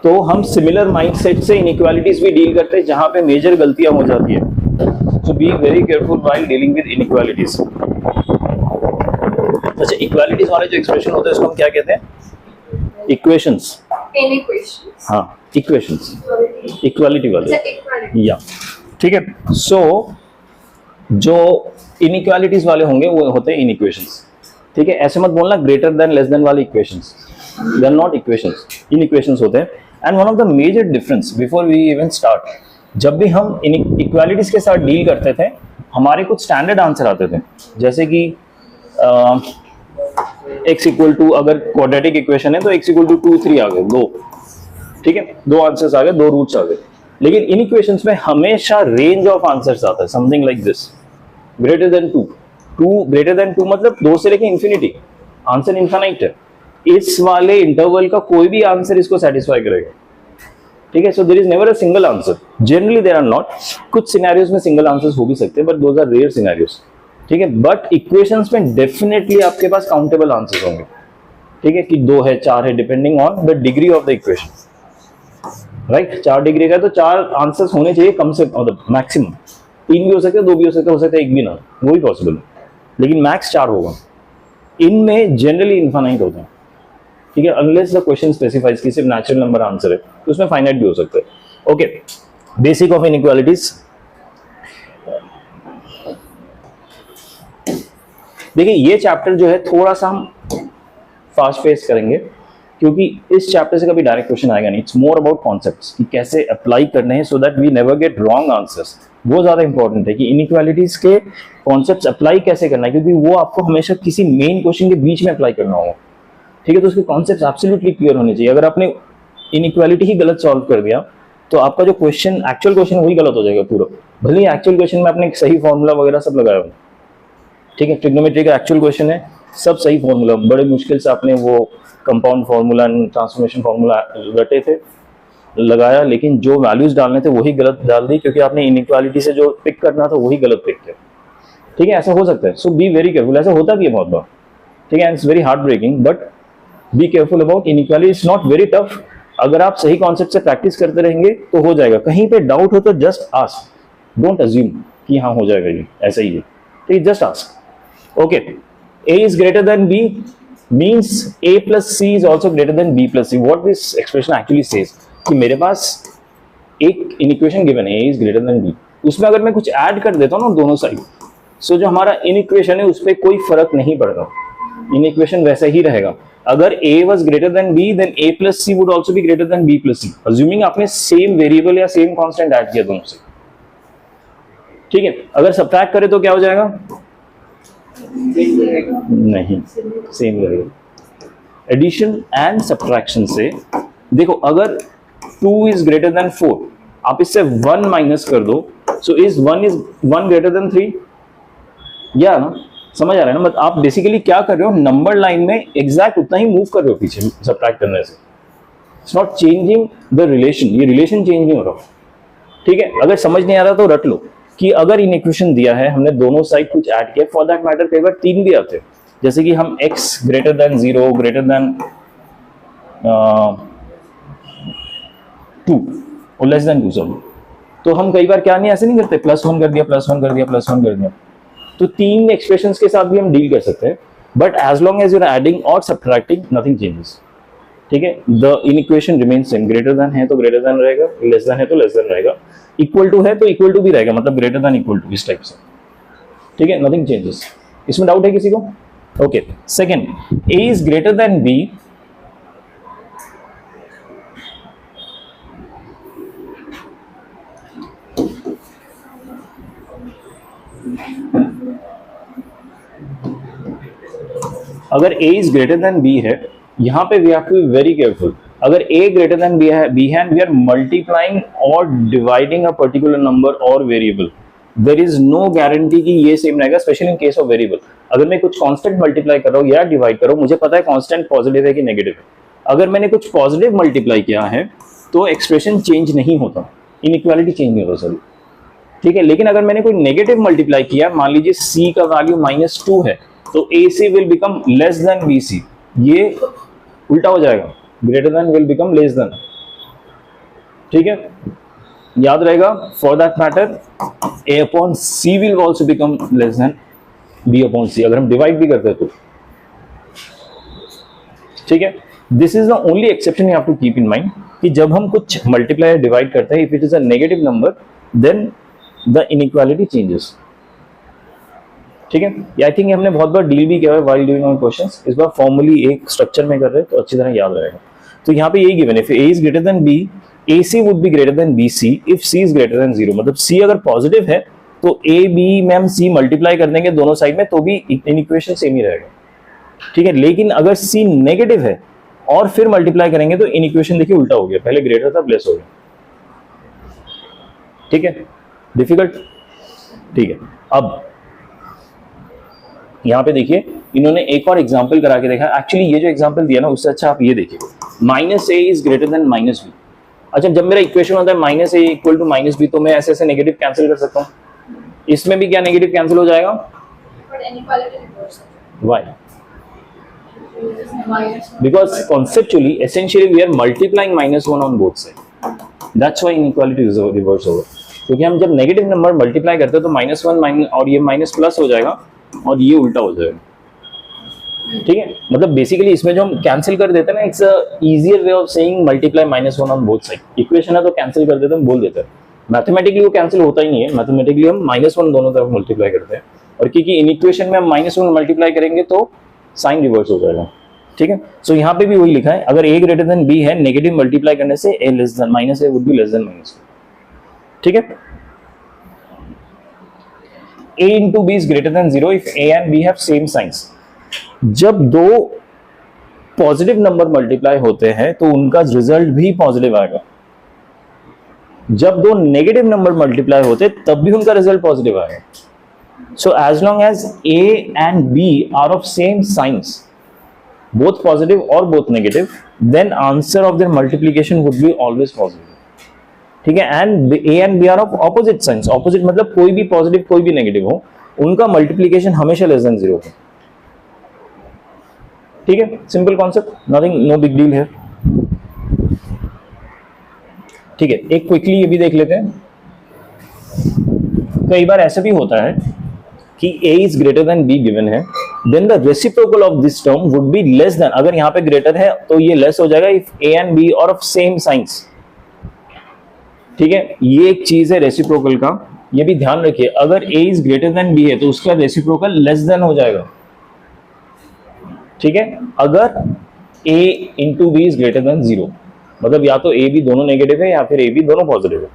तो हम similar mindset से इनइक्वालिटीज भी डील करते हैं जहां पे मेजर गलतियां हो जाती है. So be very careful while dealing with inequalities. अच्छा, इक्वालिटीज वाले जो एक्सप्रेशन होते हैं उसको हम क्या कहते हैं? इक्वेशंस. हाँ, इक्वेशंस, इक्वालिटी वाले. या ठीक है. सो जो इनइक्वालिटीज वाले होंगे वो होते हैं इनइक्वेशंस. ठीक है, ऐसे मत बोलना ग्रेटर देन लेस देन वाले equations. They are not equations, inequations होते हैं. And one of the major difference before we even start, जब भी हम इक्वालिटीज के साथ डील करते थे हमारे कुछ स्टैंडर्ड आंसर आते थे. जैसे कि x इक्वल टू, अगर क्वाड्रेटिक इक्वेशन है तो x इक्वल टू 2 3 आ गए, 2. ठीक है, 2 आंसर्स आ गए, 2 रूट्स आ गए. लेकिन इन इक्वेशंस में हमेशा रेंज ऑफ आंसर्स आता है, something like this, greater than 2. 2 greater than 2 मतलब 2 से लेके इंफिनिटी, आंसर इनफाइनाइट है. इस वाले इंटरवल का कोई भी आंसर इसको सेटिस्फाई करेगा. ठीक है, so there is never a single answer. Generally there are not, कुछ सिनेरियोज में सिंगल आंसर्स हो भी सकते हैं but those are rare scenarios. ठीक है, बट इक्वेशंस में डेफिनेटली आपके पास काउंटेबल आंसर्स होंगे. ठीक है, कि 2 है 4 है, depending on the degree of the equation. Right, 4 degree का है तो 4 आंसर्स होने चाहिए कम से कम, मैक्सिमम. 3 भी हो सकते हैं, 2 भी हो सकते हैं, 1 भी ना, वो भी पॉसिबल है, लेकिन मैक्स 4 होगा. इनमें जनरली इनफाइनाइट होते हैं. ठीक है, अनलेस द क्वेश्चन स्पेसिफाइज कि सिर्फ नेचुरल नंबर आंसर है तो उसमें फाइनाइट भी हो सकता है. Okay, basic of inequalities. देखिए, ये चैप्टर जो है थोड़ा सा हम फास्ट फेस करेंगे क्योंकि इस चैप्टर से कभी डायरेक्ट क्वेश्चन आएगा नहीं. इट्स मोर अबाउट कॉन्सेप्ट्स कि कैसे अप्लाई करने हैं so that we never get wrong answers. वो ज्यादा इंपॉर्टेंट है कि इनइक्वालिटीज के कॉन्सेप्ट्स अप्लाई कैसे करना है, क्योंकि वो आपको हमेशा किसी मेन क्वेश्चन के बीच में अप्लाई करना होगा. ठीक है, तो उसके कॉन्सेप्ट्स एब्सोल्युटली क्लियर होने चाहिए. अगर आपने इनइक्वालिटी ही गलत सॉल्व कर दिया तो आपका जो क्वेश्चन, एक्चुअल क्वेश्चन, वही गलत हो जाएगा पूरा. भले ही एक्चुअल क्वेश्चन में आपने सही फॉर्मूला वगैरह सब लगाया हो. ठीक है, ट्रिग्नोमेट्री का एक्चुअल क्वेश्चन है, सब सही फॉर्मूला, बड़े मुश्किल से आपने वो compound formula and transformation formula रटे थे, लगाया, लेकिन जो वैल्यूज डालने थे वही गलत डाल दी क्योंकि आपने इनइक्वालिटी से जो पिक करना था वही गलत पिक किया. ठीक है, ऐसा हो सकता है. So be very careful. ऐसा होता भी है बहुत बार. ठीक है, it's very heart breaking but be careful about inequality. It's not very tough. अगर आप सही कॉन्सेप्ट से प्रैक्टिस करते रहेंगे तो हो जाएगा. कहीं पे डाउट हो तो जस्ट आस्क, डोंट अज्यूम कि हाँ हो जाएगा, ये ऐसा ही है. ठीक है, just ask. Okay, A is greater than B means A plus C is also greater than B plus C. What this expression actually says कि मेरे पास एक इनइक्वेशन गिवन है, A is greater than B, उसमें अगर मैं कुछ add कर देता हूँ ना दोनों साइड, सो जो हमारा इनइक्वेशन है उस पर कोई फर्क नहीं पड़ता, इनइक्वेशन वैसा ही रहेगा. अगर A was greater than B then A plus C would also be greater than B plus C, assuming आपने सेम वेरिएबल या सेम कांस्टेंट ऐड किया दोनों से. ठीक है, अगर सब्ट्रैक्ट करें तो क्या हो जाएगा? नहीं, सेम रहेगा. एडिशन एंड सब्ट्रैक्शन से देखो, अगर 2 इज ग्रेटर देन 4, आप इससे 1 माइनस कर दो, सो इज 1 ग्रेटर देन 3, या ना, समझ आ रहा है ना? मतलब आप बेसिकली क्या कर रहे हो, नंबर लाइन में एग्जैक्ट उतना ही मूव कर रहे हो पीछे सब्ट्रैक्ट करने से. It's not changing the relation, ये रिलेशन चेंज नहीं हो रहा. ठीक है, अगर समझ नहीं आ रहा तो रट लो कि अगर इन इक्वेशन दिया है, हमने दोनों साइड कुछ ऐड किया, फॉर दैट मैटर कई बार 3 भी आते हैं, जैसे कि हम x greater than 0, greater than 2 और लेस देन 2 सब, तो हम कई बार क्या नहीं, ऐसे नहीं करते, +1 कर दिया, +1 कर दिया, +1 कर दिया. तो 3 एक्सप्रेशंस के साथ भी हम डील कर सकते हैं, but as long as you are adding और सब्ट्रैक्टिंग नथिंग चेंजेस. ठीक है, the inequation remains same. Greater than है तो ग्रेटर देन रहेगा, लेस देन है तो लेस देन रहेगा, इक्वल टू है तो इक्वल टू भी रहेगा, मतलब ग्रेटर देन इक्वल टू, इस टाइप से. ठीक है, नथिंग चेंजेस. इसमें डाउट है किसी को? Okay, second, A is greater than B अगर A is greater than B है, यहां पे we have to be very careful. अगर A ग्रेटर देन B है एंड वी आर मल्टीप्लाइंग और डिवाइडिंग अ पर्टिकुलर नंबर और variable, there is no guarantee कि ये सेम रहेगा, specially in case of variable. अगर मैं कुछ कांस्टेंट मल्टीप्लाई कर रहा हूँ या डिवाइड कर रहा हूँ, मुझे पता है कांस्टेंट पॉजिटिव है कि नेगेटिव है. अगर मैंने कुछ पॉजिटिव मल्टीप्लाई किया है तो एक्सप्रेशन चेंज नहीं होता, इनइक्वालिटी चेंज नहीं होता सभी. ठीक है, लेकिन अगर मैंने कोई नेगेटिव मल्टीप्लाई किया, मान लीजिए C का वैल्यू -2 है, तो AC will become less than BC, ये उल्टा हो जाएगा. Greater than will become less than, ठीक है, याद रहेगा. For that matter a upon c will also become less than b upon c, अगर हम डिवाइड भी करते हैं तो, ठीक है. This is the only exception you have to keep in mind कि जब हम कुछ मल्टीप्लाई डिवाइड करते हैं, if it is a negative number then the inequality changes, ठीक है. आई थिंक हमने बहुत बार डील भी किया है व्हाइल डूइंग आवर क्वेश्चंस. इस बार फॉर्मली एक स्ट्रक्चर में कर रहे हैं तो अच्छी तरह याद रहेगा. तो यहाँ पे यही गिवन है, if a is greater than b, ac would be greater than bc if c is greater than 0. मतलब c अगर पॉजिटिव है तो a b में हम c मल्टीप्लाई कर देंगे दोनों साइड में तो भी इक्वेशन सेम ही रहेगा, ठीक है. लेकिन अगर c नेगेटिव है और फिर मल्टीप्लाई करेंगे तो इक्वेशन देखिए उल्टा हो गया, पहले ग्रेटर था प्लस हो गया, ठीक है. डिफिकल्ट, ठीक है. अब यहां पे देखिए इन्होंने एक और एग्जांपल करा के देखा. एक्चुअली ये जो एग्जांपल दिया ना उससे अच्छा आप ये देखिए, minus A is greater than minus B. अच्छा, जब मेरा इक्वेशन होता है minus A equal to minus B तो मैं ऐसे ऐसे नेगेटिव कैंसिल कर सकता हूं. इसमें भी क्या नेगेटिव कैंसिल हो जाएगा? Why? Because conceptually essentially we are multiplying -1 on both side, that's why inequality is reverse over. क्योंकि हम जब नेगेटिव नंबर मल्टीप्लाई करते हैं तो -1 और ये माइनस प्लस हो जाएगा और ये उल्टा हो जाएगा, ठीक है. मतलब बेसिकली इसमें जो हम कैंसिल कर देते हैं ना, it's a easier way of saying multiply -1 on both side. Equation है तो कैंसिल कर देते हैं, बोल देते हैं. मैथमेटिकली वो कैंसिल होता ही नहीं है. मैथमेटिकली हम -1 दोनों तरफ मल्टीप्लाई करते हैं, और क्योंकि इन इक्वेशन में हम -1 मल्टीप्लाई करेंगे तो साइन रिवर्स हो जाएगा, ठीक है. सो यहाँ पे भी वही लिखा है, अगर a ग्रेटर देन b है, नेगेटिव मल्टीप्लाई करने से a less than minus a would be less then minus, ठीक है. a into b is greater than 0 if a and b have same signs. जब दो पॉजिटिव नंबर मल्टीप्लाई होते हैं तो उनका रिजल्ट भी पॉजिटिव आएगा. जब दो नेगेटिव नंबर मल्टीप्लाई होते तब भी उनका रिजल्ट पॉजिटिव आएगा. So as long as a and b are of same signs, both positive or both negative, then answer of their multiplication would be always positive, ठीक है. And a and b are of opposite signs. Opposite मतलब कोई भी positive कोई भी negative हो, उनका multiplication हमेशा लेस देन 0 है, ठीक है. Simple concept, nothing, no big deal है, ठीक है. एक क्विकली ये भी देख लेते हैं. कई बार ऐसा भी होता है कि a is greater than b given है, then the reciprocal of this term would be less than. अगर यहाँ पे ग्रेटर है तो ये लेस हो जाएगा if a and b are of same science, ठीक है. ये एक चीज है रेसिप्रोकल का, ये भी ध्यान रखिए. अगर a is greater than b है तो उसका रेसिप्रोकल लेस देन हो जाएगा, ठीक है. अगर a into B is greater than 0, मतलब या तो a b दोनों नेगेटिव है या फिर a b दोनों पॉजिटिव है,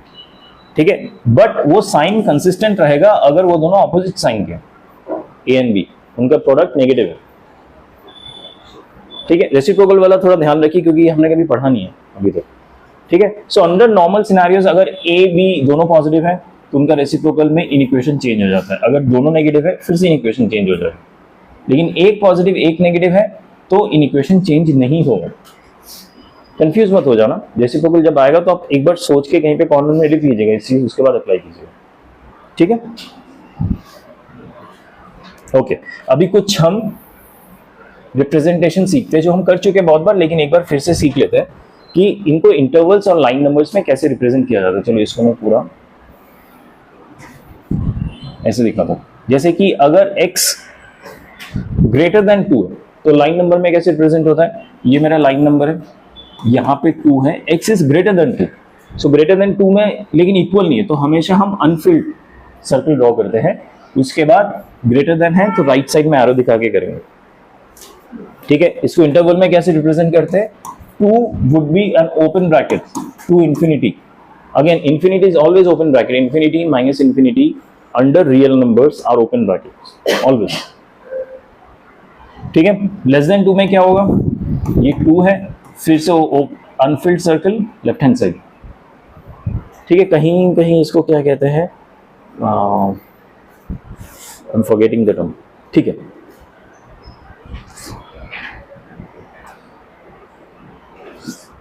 ठीक है. बट वो साइन कंसिस्टेंट रहेगा अगर वो दोनों ऑपोजिट साइन के, a एंड b, उनका प्रोडक्ट नेगेटिव है, ठीक है. रेसिप्रोकल वाला थोड़ा ध्यान रखिए क्योंकि हमने कभी पढ़ा नहीं है अभी तक, ठीक है. सो अंडर नॉर्मल सिनेरियोज अगर a b दोनों पॉजिटिव है तो उनका रेसिप्रोकल में इनइक्वेशन चेंज हो जाता है. अगर दोनों नेगेटिव है फिर से इनइक्वेशन चेंज हो जाएगा. लेकिन एक पॉजिटिव एक नेगेटिव है तो इनइक्वेशन चेंज नहीं होगा. कंफ्यूज मत हो जाना. रेसिप्रोकल जब आएगा तो आप एक बार सोच के कहीं पे कॉर्नर में लिख लीजिएगा इस चीज, उसके बाद अप्लाई कीजिएगा, ठीक है. ओके, अभी कुछ हम रिप्रेजेंटेशन सीखते हैं जो हम कर चुके हैं बहुत बार, लेकिन एक बार फिर से सीख लेते हैं कि इनको इंटरवल्स और लाइन नंबर्स में कैसे रिप्रेजेंट किया जाता है. चलो इसको मैं पूरा ऐसे दिखाता हूं. जैसे कि अगर x ग्रेटर देन 2 है तो लाइन नंबर में कैसे रिप्रेजेंट होता है. ये मेरा लाइन नंबर है, यहाँ पे 2 है, x is greater than 2. So greater than 2 में लेकिन इक्वल नहीं है तो हमेशा हम अनफिल्ड सर्कल ड्रॉ करते हैं. उसके बाद ग्रेटर देन है तो राइट साइड में एरो दिखा के करेंगे, ठीक है. इसको इंटरवल में कैसे रिप्रेजेंट करते हैं. 2 would be an open bracket to infinity. Again infinity is always open bracket. Infinity minus infinity under real numbers are open brackets always, ठीक है. लेस देन 2 में क्या होगा, ये 2 है, फिर से Anfield circle left hand side, ठीक है. कहीं कहीं इसको क्या कहते हैं, I am forgetting the term, ठीक है.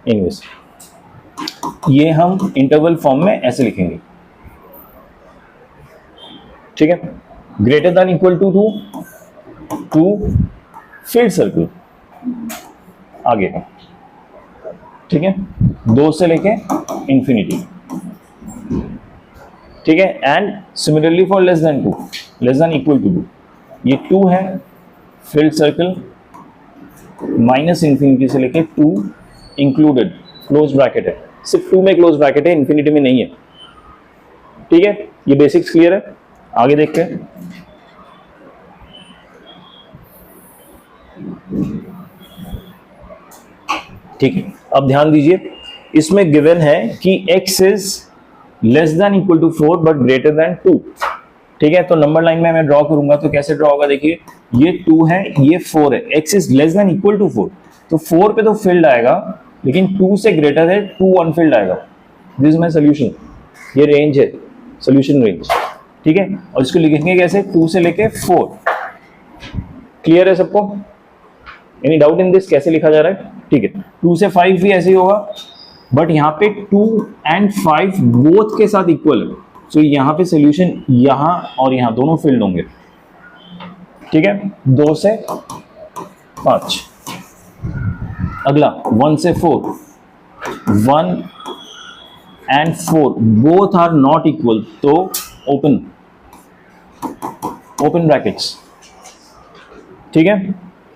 इंग्लिश ये हम इंटरवल फॉर्म में ऐसे लिखेंगे, ठीक है. Greater than equal to 2 field circle आगे का, ठीक है, 2 से लेके इंफिनिटी, ठीक है। And similarly for less than 2, less than equal to 2, ये 2 है, फिल्ड सर्कल माइनस इंफिनिटी से लेके 2 इंक्लूडेड क्लोज ब्रैकेट है, सिर्फ 2 में क्लोज ब्रैकेट है, इंफिनिटी में नहीं है, ठीक है। ये बेसिक्स क्लियर है, आगे देखते हैं। ठीक है, अब ध्यान दीजिए, इसमें गिवन है कि x is less than equal to 4 but greater than 2, ठीक है। तो नंबर लाइन में मैं ड्रॉ करूंगा तो कैसे ड्रॉ होगा, देखिए ये 2 है, ये 4 है, x is less than equal to 4, तो 4 पे तो फील्ड आएगा, लेकिन 2 से ग्रेटर है 2 अनफिल्ड आएगा। दिस इज माय सॉल्यूशन, ये रेंज है, सॉल्यूशन रेंज, ठीक है। और इसको लिखेंगे कैसे, 2 से लेके 4। क्लियर है सबको, एनी डाउट इन दिस, कैसे लिखा जा रहा है, ठीक है। 2 से 5 भी ऐसे ही होगा, बट यहाँ पे 2 एंड 5 बोथ के साथ इक्वल है, तो यहाँ पे सोल्यूशन यहाँ और यहाँ दोनों फील्ड होंगे, ठीक है। 2 से 5, अगला 1 से 4, 1 and 4 both are not equal, तो ओपन ब्रैकेट्स, ठीक है।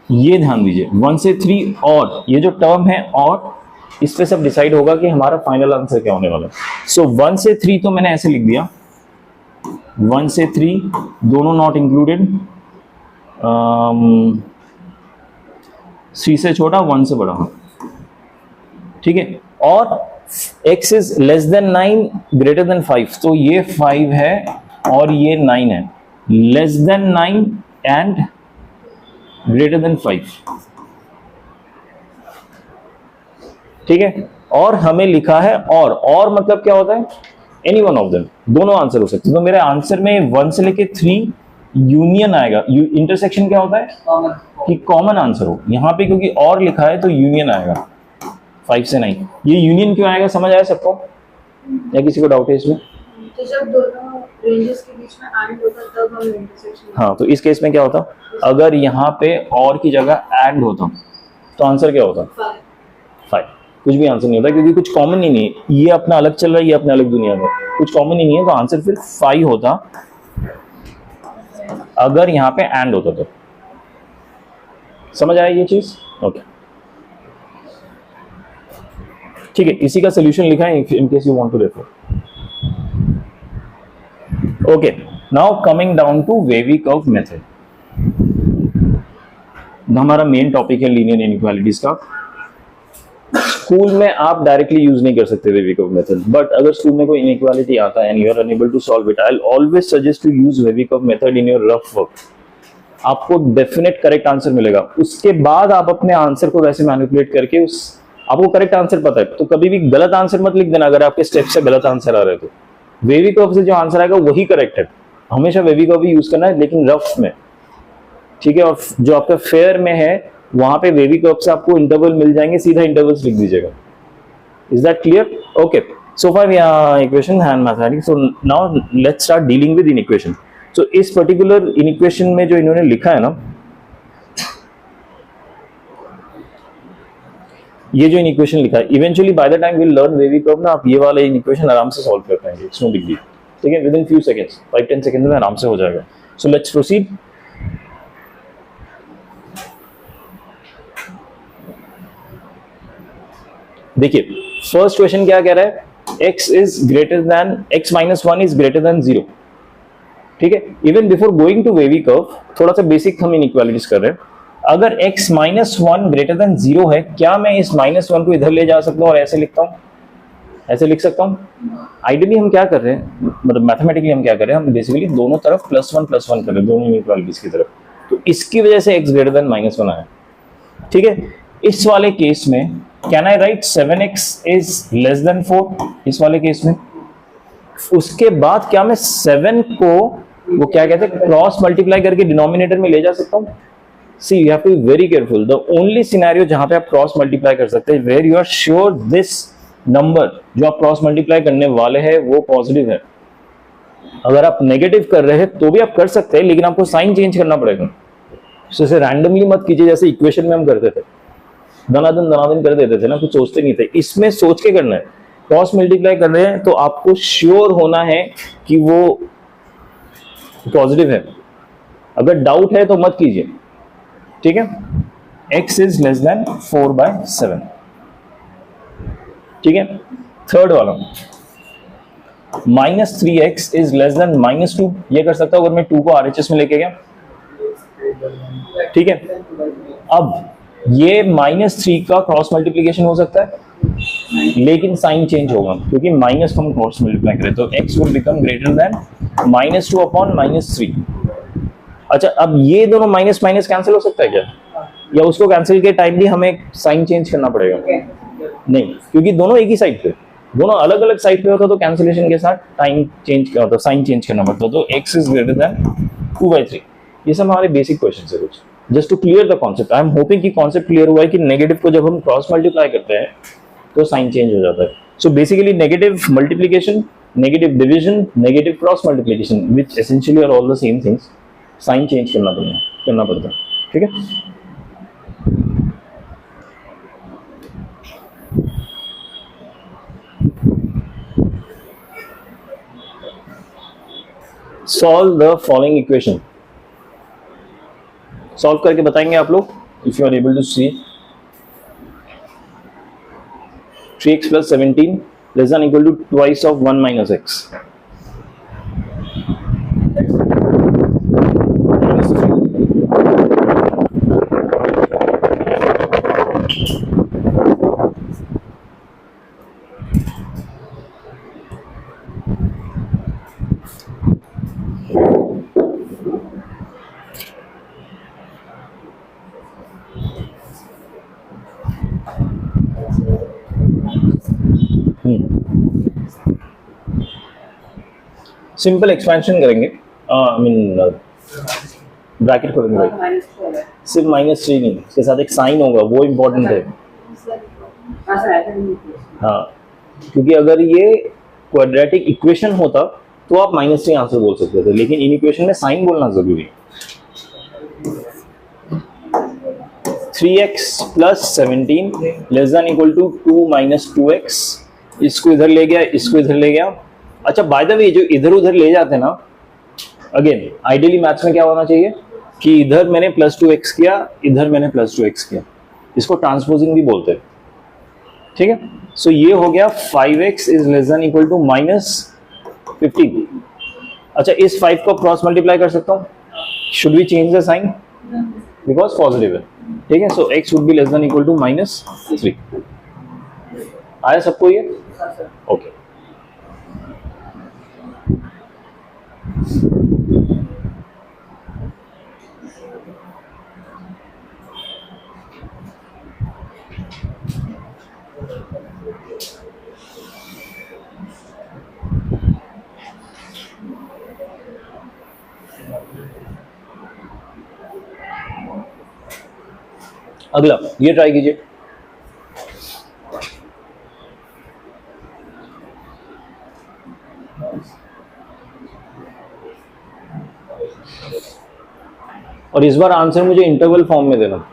ये ध्यान दीजिए, 1 से 3 और ये जो टर्म है और इस पे सब डिसाइड होगा कि हमारा फाइनल आंसर क्या होने वाला है। सो 1 से 3 तो मैंने ऐसे लिख दिया, 1 से 3 दोनों नॉट इंक्लूडेड, 3 से छोटा 1 से बड़ा, ठीक है। और x is less then 9 greater than 5, तो ये 5 है और ये 9 है, less then 9 and greater than 5, ठीक है। और हमें लिखा है और मतलब क्या होता है, एनी वन ऑफ देम, दोनों आंसर हो सकते हैं। तो मेरे आंसर में 1 से लेके 3 यूनियन आएगा। इंटरसेक्शन क्या होता है, कि कॉमन आंसर हो, यहाँ पे क्योंकि और लिखा है तो यूनियन आएगा 5 से 9। ये यूनियन क्यों आएगा, समझ आया सबको, या किसी को डाउट है इसमें? तो जब दोनों रेंजेस के बीच में एंड होता तब हम इंटरसेक्शन, हाँ, तो इस केस में क्या होता, अगर यहाँ पे और की जगह एंड होता तो आंसर क्या होता, 5। कुछ भी आंसर नहीं होता, क्योंकि कुछ कॉमन ही नहीं है, ये अपना अलग चल रहा है, ये अपना अलग दुनिया में, कुछ कॉमन ही नहीं है, तो आंसर फिर 5 होता अगर यहाँ पे एंड होता तो। समझ आया ये चीज, ओके, ठीक है। इसी का सोल्यूशन लिखा है in case you want to refer. Okay, now coming down to wavy curve method. हमारा मेन टॉपिक है लीनियर इनइक्वालिटीज का। स्कूल में आप डायरेक्टली यूज नहीं कर सकते वेवी कर्व मेथड, बट अगर स्कूल में कोई इनइक्वालिटी आता है and you are unable to solve it, I will always suggest to use wavy curve method in your rough work. आपको डेफिनेट करेक्ट आंसर मिलेगा। उसके बाद आप अपने आंसर को वैसे मैनिपुलेट करके आपको करेक्ट आंसर पता है तो कभी भी गलत आंसर मत लिख देना। अगर आपके स्टेप से गलत आंसर आ रहे तो वेवी कर्व से जो आंसर आएगा वही करेक्ट है। हमेशा वेवी कर्व ही यूज करना है, लेकिन रफ में, ठीक है। और जो आपका फेयर में है वहां पे वेवी कर्व से आपको इंटरवल मिल जाएंगे, सीधा इंटरवल्स लिख दीजिएगा। Is that clear? Okay, so far we are equation and mathematics. So now let's start dealing with inequation. So इस पर्टिकुलर इनइक्वेशन में जो इन्होंने लिखा है ना, ये जो इनइक्वेशन लिखा है, eventually by the time we learn wavy curve ना, आप ये वाला इनइक्वेशन आराम से सॉल्व कर पाएंगे, इट्स नो बिग डील, ठीक है। Within few seconds, 5-10 second में आराम से हो जाएगा। So let's proceed. देखिए फर्स्ट क्वेश्चन क्या कह रहा है, x is greater than x minus 1 is greater than 0, ठीक है। Even before going to wavy curve थोड़ा सा बेसिक हम इनइक्वालिटीज कर रहे हैं। अगर x माइनस 1 ग्रेटर देन 0 है, क्या मैं इस माइनस 1 को इधर ले जा सकता हूं और ऐसे लिखता हूं, ऐसे लिख सकता हूं? आइडियली हम क्या कर रहे हैं, मतलब मैथमेटिकली हम क्या कर रहे हैं, हम बेसिकली दोनों तरफ +1 +1 कर रहे हैं, दोनों इनइक्वालिटीज की तरफ। तो इसकी वजह से x ग्रेटर देन -1 आया, ठीक है। इस वाले केस में can I right 7x is less then 4, इस वाले केस में। उसके बाद क्या मैं 7 को वो क्या कहते हैं क्रॉस मल्टीप्लाई करके डिनोमिनेटर में ले जा सकता हूं? See you have to be very careful. The only scenario जहां पे आप क्रॉस मल्टीप्लाई कर सकते हैं where you are sure this number जो आप क्रॉस मल्टीप्लाई करने वाले हैं वो पॉजिटिव है। अगर आप नेगेटिव कर रहे हैं तो भी आप कर सकते हैं, लेकिन आपको साइन चेंज करना पड़ेगा। जैसे रैंडमली मत कीजिए जैसे इक्वेशन में हम करते थे। दनादन कर देते थे ना, कुछ सोचते नहीं थे। इसमें सोच के करना है। क्रॉस मल्टीप्लाई कर रहे हैं तो आपको श्योर होना है कि वो पॉजिटिव है। अगर डाउट है तो मत कीजिए, ठीक है। x इज लेस देन 4/7, ठीक है। थर्ड वाला -3x इज लेस देन -2, ये कर सकता हूं अगर मैं 2 को RHS में लेके गया, ठीक है। अब ये -3 का क्रॉस मल्टीप्लीकेशन हो सकता है, लेकिन साइन चेंज होगा क्योंकि माइनस को हम क्रॉस मल्टीप्लाई करें तो x would become greater than -2/-3। अच्छा, अब ये दोनों माइनस माइनस कैंसिल हो सकता है क्या, या उसको कैंसिल के टाइम भी हमें साइन चेंज करना पड़ेगा? नहीं, क्योंकि दोनों एक ही साइड पे, दोनों अलग अलग साइड पे होता तो कैंसिलेशन के साथ टाइम चेंज क्या होता, साइन चेंज करना पड़ता। तो x इज ग्रेटर देन 2/3। ये सब हमारे बेसिक क्वेश्चन है कुछ, just to clear the concept. I am hoping कि कॉन्सेप्ट क्लियर हुआ है कि नेगेटिव को जब हम क्रॉस मल्टीप्लाई करते हैं तो साइन चेंज हो जाता है। So basically negative multiplication, negative division, negative cross multiplication which essentially are all the same things, sign change करना पड़ता है, ठीक है। Solve the following equation. Solve करके बताएंगे आप लोग, if you are able to see. 3x + 17 less than equal to twice of 1 - x. Simple expansion करेंगे, आई मीन ब्रैकेट खोलेंगे भाई, सिर्फ -3 नहीं, इसके साथ एक साइन होगा, वो इम्पोर्टेंट है। हाँ, क्योंकि अगर ये क्वाड्रेटिक इक्वेशन होता तो आप -3 आंसर बोल सकते थे, लेकिन इन इक्वेशन में साइन बोलना जरूरी है। 3x + 17 less than equal to 2 - 2x, इसको इधर ले गया, इसको इधर ले गया। अच्छा, बाय द वे जो इधर उधर ले जाते हैं ना, अगेन आइडियली मैथ्स में क्या होना चाहिए कि इधर मैंने +2x किया, इधर मैंने +2x किया, इसको ट्रांसपोजिंग भी बोलते हैं, ठीक है। सो ये हो गया 5x is less than equal to -15। अच्छा, इस 5 को क्रॉस मल्टीप्लाई कर सकता हूँ, should we change the sign because positive है, ठीक है। So x would be less than equal to -3। आया सबको ये? ओके। अगला ये ट्राई कीजिए। और इस बार आंसर मुझे इंटरवल फॉर्म में देना।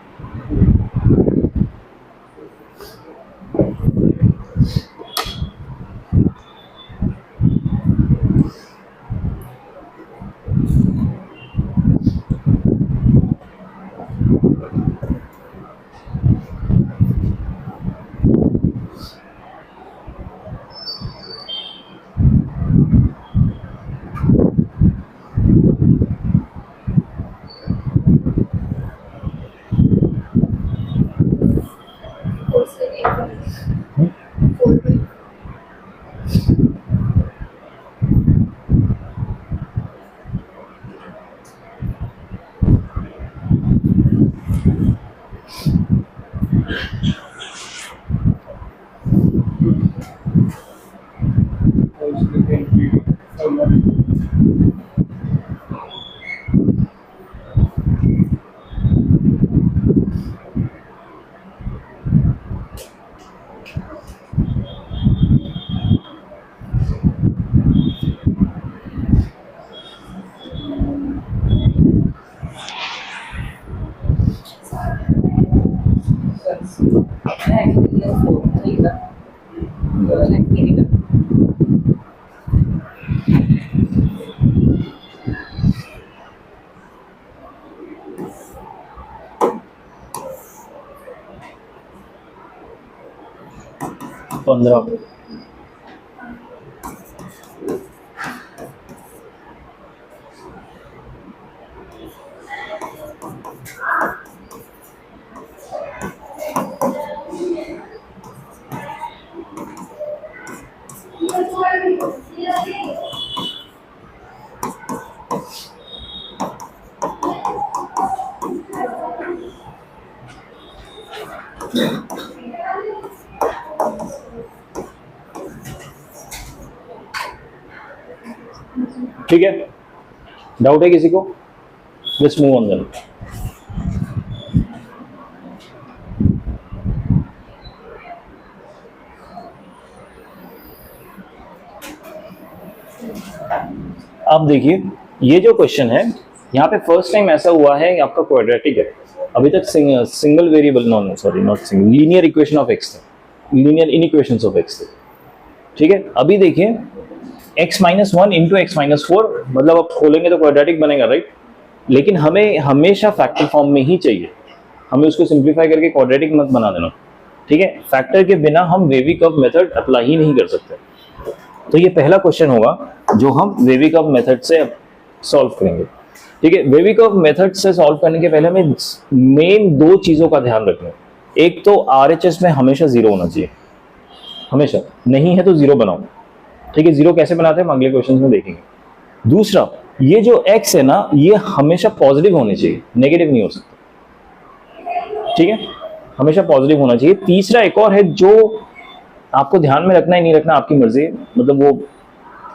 पंद्रह। ठीक है, डाउट है किसी को? Let's move on then. अब देखिए ये जो क्वेश्चन है यहाँ पे फर्स्ट टाइम ऐसा हुआ है, आपका क्वाड्रेटिक है। अभी तक single variable, not single, linear equation of x थे, लीनियर इनइक्वेशंस ऑफ एक्स थे। ठीक है, अभी देखिए x minus one into x minus four, मतलब आप खोलेंगे तो क्वाड्रेटिक बनेगा, राइट? लेकिन हमें हमेशा फैक्टर फॉर्म में ही चाहिए, हमें उसको सिंप्लीफाई करके क्वाड्रेटिक मत बना देना। ठीक है, फैक्टर के बिना हम वेवी कर्व मेथड अप्लाई ही नहीं कर सकते। तो ये पहला क्वेश्चन होगा जो हम वेवी कर्व मेथड से सॉल्व करेंगे। ठीक है, वेवी कर्व मेथड से सॉल्व करने के पहले हमें मेन दो चीजों का ध्यान रखना है। एक तो RHS में हमेशा जीरो होना चाहिए, हमेशा, नहीं है तो जीरो बनाओ। ठीक है, जीरो कैसे बनाते हैं हम अगले क्वेश्चन में देखेंगे। दूसरा, ये जो x है ना, ये हमेशा पॉजिटिव होने चाहिए, नेगेटिव नहीं हो सकता। ठीक है, हमेशा पॉजिटिव होना चाहिए। तीसरा एक और है जो आपको ध्यान में रखना है, नहीं रखना आपकी मर्जी है, मतलब वो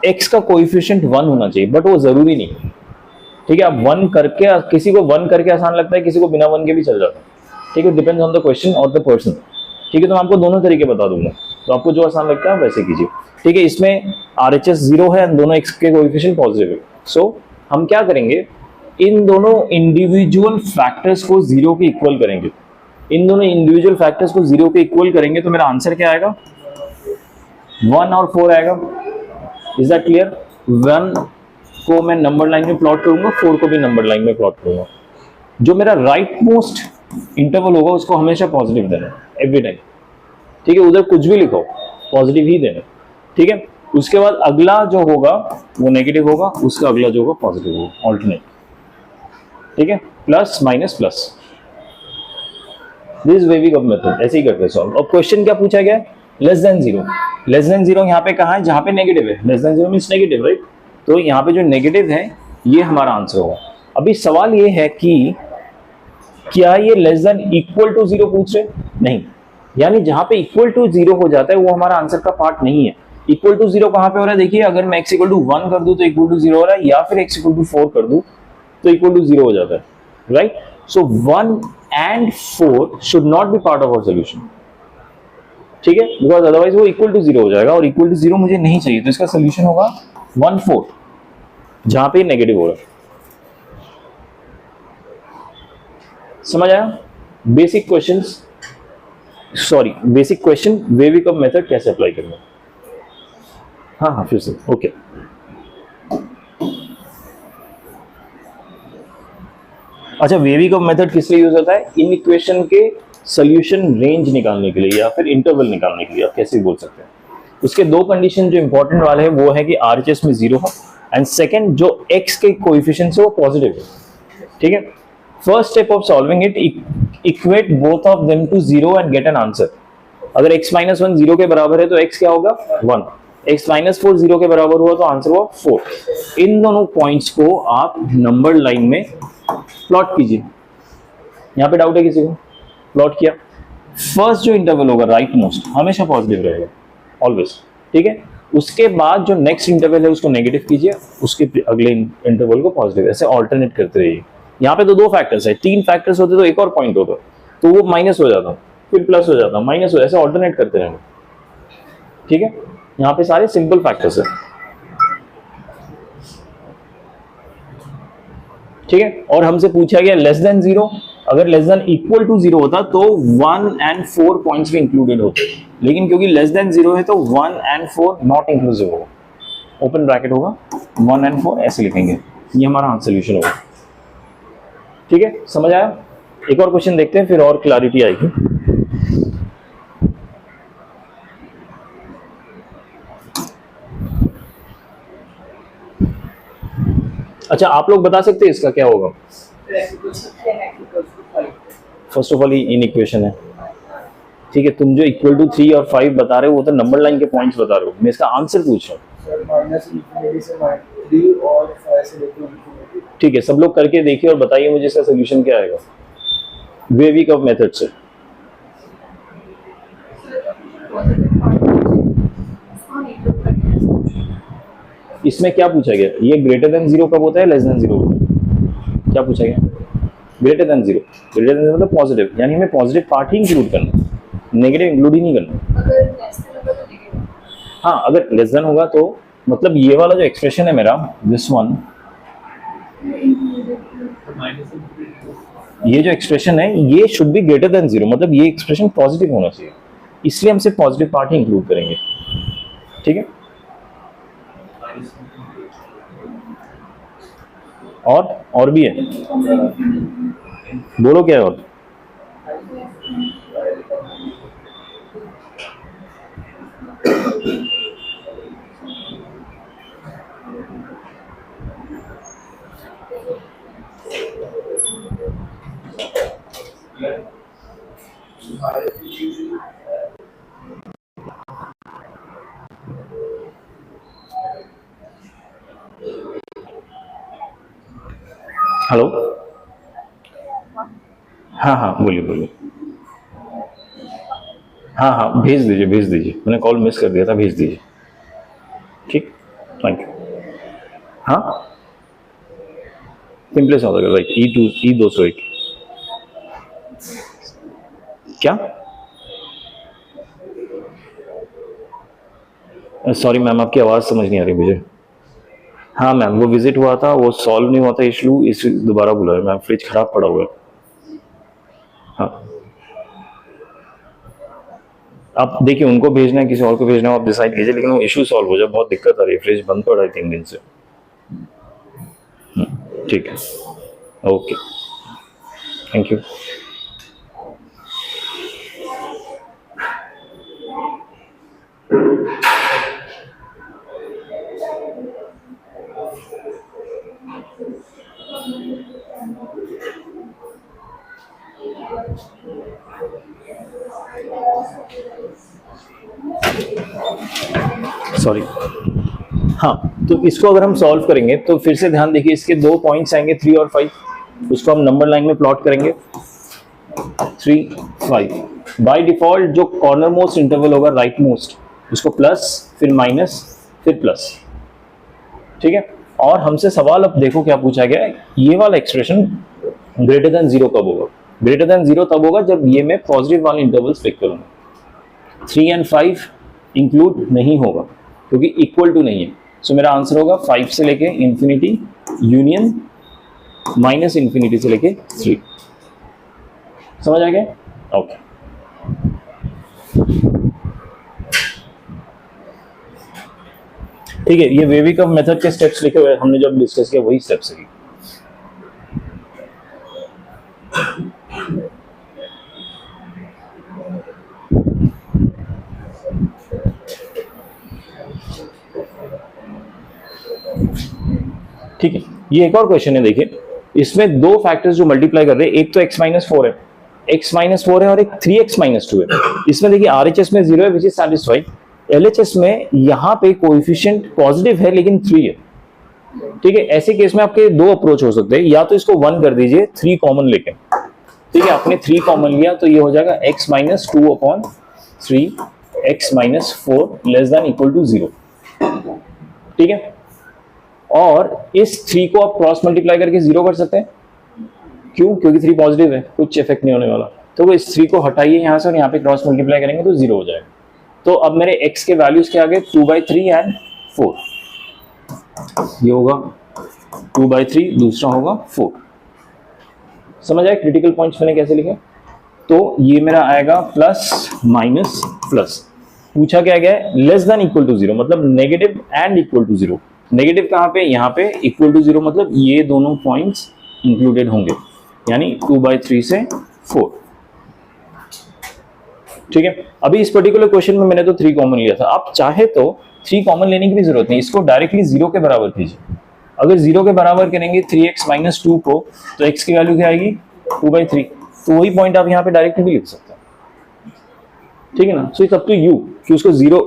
x का कोएफिशिएंट 1 होना चाहिए, बट वो जरूरी नहीं। ठीक है, आप 1 करके, किसी को 1 करके आसान लगता है, किसी को बिना 1 के भी चल जाता है। ठीक है, डिपेंड्स ऑन द क्वेश्चन और द पर्सन। ठीक है, तो मैं आपको दोनों तरीके बता दूंगा, तो आपको जो आसान लगता है वैसे कीजिए। ठीक है, इसमें RHS जीरो है, दोनों x के कोएफिशिएंट पॉजिटिव है। सो हम क्या करेंगे, इन दोनों इंडिविजुअल फैक्टर्स को जीरो के इक्वल करेंगे। इन दोनों इंडिविजुअल फैक्टर्स को जीरो के इक्वल करेंगे तो मेरा आंसर क्या आएगा, 1 और 4 आएगा। Is that clear? 1 को मैं नंबर लाइन में प्लॉट करूंगा, 4 को भी नंबर लाइन में प्लॉट करूंगा। जो मेरा राइट मोस्ट इंटरवल होगा उसको हमेशा पॉजिटिव देना एवरी टाइम। ठीक है, उधर कुछ भी लिखो पॉजिटिव ही देना। ठीक है, उसके बाद अगला जो होगा वो नेगेटिव होगा, उसका अगला जो होगा पॉजिटिव होगा, ऑल्टरनेट। ठीक है, plus minus plus, this wavy curve method, ऐसे ही करते हैं सॉल्व। अब क्वेश्चन क्या पूछा गया है, less than zero. Less than zero यहाँ पे कहाँ है, जहाँ पे नेगेटिव है। Less than zero means negative, right? तो यहाँ पे जो नेगेटिव है ये हमारा आंसर होगा। अभी सवाल ये है कि क्या ये less than equal to zero पूछ रहे? नहीं, यानी जहां पे इक्वल टू जीरो हो जाता है वो हमारा आंसर का पार्ट नहीं है। इक्वल टू जीरो कहां पे हो रहा है, देखिए, अगर मैं x इक्वल टू 1 कर दूं तो इक्वल टू जीरो हो रहा है, या फिर x इक्वल टू 4 कर दूं तो इक्वल टू जीरो हो जाता है, right? So 1 and 4 should not be part of our solution. ठीक है, बिकॉज अदरवाइज वो इक्वल टू जीरो हो जाएगा, और इक्वल टू जीरो मुझे नहीं चाहिए, तो इसका सोल्यूशन होगा 1, 4, जहां पे नेगेटिव हो रहा है। समझ आया? Basic questions, sorry basic question wavy curve method कैसे अप्लाई करना है। हाँ, फिर से ओके। अच्छा, वेवी कर्व मेथड किस लिए यूज होता है, इन इक्वेशन के सोल्यूशन रेंज निकालने के लिए या फिर इंटरवल निकालने के लिए, आप कैसे भी बोल सकते हैं। उसके दो कंडीशन जो इंपॉर्टेंट वाले हैं वो है कि RHS में जीरो हो, एंड सेकंड जो x के कोएफिशिएंट है वो पॉजिटिव है। ठीक है, first step of solving it, equate both of them to zero and get an answer. अगर x माइनस 1 जीरो के बराबर है तो x क्या होगा, 1। x माइनस 4 जीरो के बराबर हुआ तो आंसर हुआ 4। इन दोनों पॉइंट्स को आप नंबर लाइन में प्लॉट कीजिए। यहाँ पे डाउट है किसी को? प्लॉट किया, फर्स्ट जो इंटरवल होगा राइट मोस्ट हमेशा पॉजिटिव रहेगा, ऑलवेज। ठीक है, उसके बाद जो नेक्स्ट इंटरवल है उसको नेगेटिव कीजिए, उसके अगले इंटरवल को पॉजिटिव, ऐसे ऑल्टरनेट करते रहिए। यहाँ पे तो दो फैक्टर्स है, 3 फैक्टर्स होते तो एक और पॉइंट होता तो वो माइनस हो जाता, फिर प्लस हो जाता, माइनस हो, ऐसे ऑल्टरनेट करते रहेंगे। ठीक है, यहाँ पे सारे सिंपल फैक्टर्स है। ठीक है, और हमसे पूछा गया लेस देन जीरो, अगर लेस देन इक्वल टू 0 होता तो 1 एंड 4 पॉइंट्स भी इंक्लूडेड होते, लेकिन क्योंकि लेस देन 0 है तो 1 एंड 4 नॉट इंक्लूसिव होगा, ओपन ब्रैकेट होगा, 1 एंड 4 ऐसे लिखेंगे, ये हमारा सोल्यूशन होगा। ठीक है, समझ आया? एक और क्वेश्चन देखते हैं, फिर और क्लैरिटी आएगी। अच्छा, आप लोग बता सकते हैं इसका क्या होगा? First of all in equation है, ठीक है। तुम जो इक्वल टू 3 और 5 बता रहे हो वो तो नंबर लाइन के पॉइंट्स बता रहे हो, मैं इसका आंसर पूछ रहा हूँ। ठीक है, सब लोग करके देखिए और बताइए मुझे इसका सोल्यूशन क्या आएगा वेवी-कर्व मेथड से। इसमें क्या पूछा गया? ये ग्रेटर देन 0 कब होता है, लेस देन 0 होता है? क्या पूछा गया? Greater than 0। ग्रेटर देन मतलब पॉजिटिव, यानी हमें पॉजिटिव पार्ट ही इंक्लूड करना, नेगेटिव इंक्लूड ही नहीं करना। हाँ, अगर लेस देन होगा तो मतलब ये वाला जो एक्सप्रेशन है मेरा, दिस वन, ये जो एक्सप्रेशन है ये शुड बी ग्रेटर देन 0, मतलब ये एक्सप्रेशन पॉजिटिव होना चाहिए, इसलिए हम सिर्फ पॉजिटिव पार्ट ही इंक्लूड करेंगे। ठीक है, और भी है, बोलो क्या है और? हेलो, हाँ हाँ बोलिए बोलिए। हाँ हाँ भेज दीजिए, मैंने कॉल मिस कर दिया था, भेज दीजिए। ठीक, थैंक यू। हाँ, सिंपलेस्ट होगा लाइक E201। क्या? सॉरी मैम, आपकी आवाज़ समझ नहीं आ रही मुझे। हाँ मैम, वो विजिट हुआ था, वो सॉल्व नहीं हुआ था इशू दोबारा बुलाया मैम, फ्रिज खराब पड़ा हुआ है। हाँ, आप देखिए उनको भेजना है किसी और को भेजना है आप डिसाइड कीजिए, लेकिन वो इशू सॉल्व हो जाए, बहुत दिक्कत आ रही है, फ्रिज बंद पड़ा है 3 दिन से। ठीक है, ओके, थैंक यू। सॉरी, हाँ, तो इसको अगर हम सॉल्व करेंगे तो फिर से ध्यान देखिए, इसके 2 पॉइंट्स आएंगे 3 और 5, उसको हम नंबर लाइन में प्लॉट करेंगे 3, 5। बाय डिफॉल्ट जो कॉर्नर मोस्ट इंटरवल होगा राइट मोस्ट, उसको प्लस फिर माइनस फिर प्लस। ठीक है, और हमसे सवाल अब देखो क्या पूछा गया है, ये वाला एक्सप्रेशन ग्रेटर देन 0 कब होगा? ग्रेटर देन 0 तब होगा जब ये मैं पॉजिटिव वाले इंटरवल्स पिक करूंगा। 3 एंड 5 इंक्लूड नहीं होगा क्योंकि इक्वल टू नहीं है, सो मेरा आंसर होगा 5 से लेके इंफिनिटी यूनियन माइनस इंफिनिटी से लेके 3। समझ आ गया? ओके, ठीक है, ये वेवी-कर्व मेथड के स्टेप्स लिखे हुए हमने जब डिस्कस किया वही स्टेप्स है। ठीक है, ये एक और क्वेश्चन है, देखिए इसमें 2 फैक्टर्स जो मल्टीप्लाई कर रहे हैं, एक तो x-4 है, x-4 है और एक 3x-2 है। इसमें देखिए RHS में 0 है विच इज सैटिस्फाइड, LHS में यहाँ पे कोएफिशिएंट पॉजिटिव है लेकिन 3 है। ठीक है, ऐसे केस में आपके 2 अप्रोच हो सकते हैं, या तो इसको 1 कर दीजिए 3 कॉमन लेके, ठीक है, आपने 3 कॉमन लिया तो ये हो जाएगा x-2/3 x-4 less than equal to 0। ठीक है, और इस 3 को आप क्रॉस मल्टीप्लाई करके 0 कर सकते हैं, क्यों? क्योंकि 3 पॉजिटिव है, कुछ इफेक्ट नहीं होने वाला। तो वो इस 3 को हटाइए यहाँ से और यहाँ पे क्रॉस मल्टीप्लाई करेंगे तो 0 हो जाएगा। तो अब मेरे x के वैल्यूज क्या आ गए? 2/3 एंड 4। ये होगा 2/3, दूसरा होगा 4। समझ आया क्रिटिकल पॉइंट्स मैंने कैसे लिखे? तो ये मेरा आएगा प्लस माइनस प्लस। पूछा क्या गया है? Less than equal to zero, मतलब negative and equal to zero. Negative कहाँ पे? यहाँ पे। इक्वल टू जीरो मतलब ये दोनों पॉइंट्स इंक्लूडेड होंगे, यानी 2/3 से 4। ठीक है, अभी इस पर्टिकुलर क्वेश्चन में मैंने तो 3 कॉमन लिया था। आप चाहे तो 3 कॉमन लेने की भी जरूरत नहीं, इसको डायरेक्टली 0 के बराबर कीजिए। अगर 0 के बराबर करेंगे 3x माइनस 2 को, तो x की वैल्यू क्या आएगी? 2/3। तो वही पॉइंट आप यहाँ पे डायरेक्टली भी लिख सकते हैं। ठीक है ना? So it's up to you कि उसको 0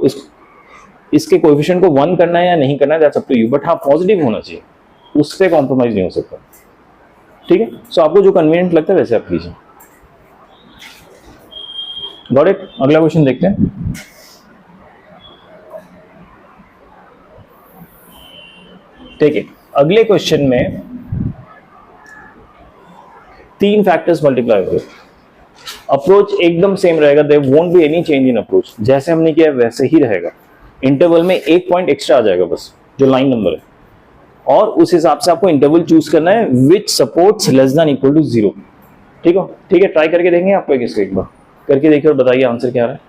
इसके कोएफिशिएंट को 1 करना है या नहीं करना है, that's up to you. But हाँ, पॉजिटिव होना चाहिए, उससे कॉम्प्रोमाइज नहीं हो सकता। ठीक है, सो आपको जो कन्वीनियंट लगता है वैसे आप कीजिए। Got it? अगला क्वेश्चन देखते हैं। ठीक है, अगले क्वेश्चन में 3 फैक्टर्स मल्टीप्लाई हो गए। अप्रोच एकदम सेम रहेगा, there won't be any change in approach. जैसे हमने किया वैसे ही रहेगा। इंटरवल में 1 पॉइंट एक्स्ट्रा आ जाएगा बस, जो लाइन नंबर है, और उस हिसाब से आपको इंटरवल चूज करना है which supports less than equal to 0। ठीक हो? ठीक है, ट्राई करके देंगे आपको एक बार करके देखिए और बताइए आंसर क्या आ रहा है।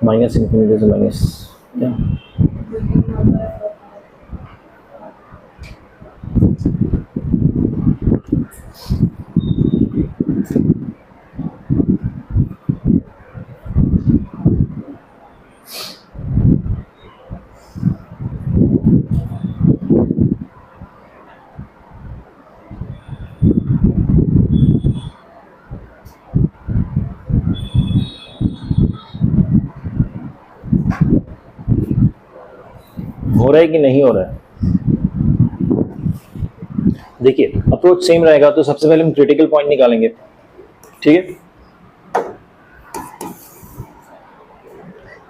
माइनस इन्फिनिटी से माइनस क्या? हो रहा है कि नहीं हो रहा है? देखिए, अप्रोच सेम रहेगा तो सबसे पहले हम क्रिटिकल पॉइंट निकालेंगे। ठीक है,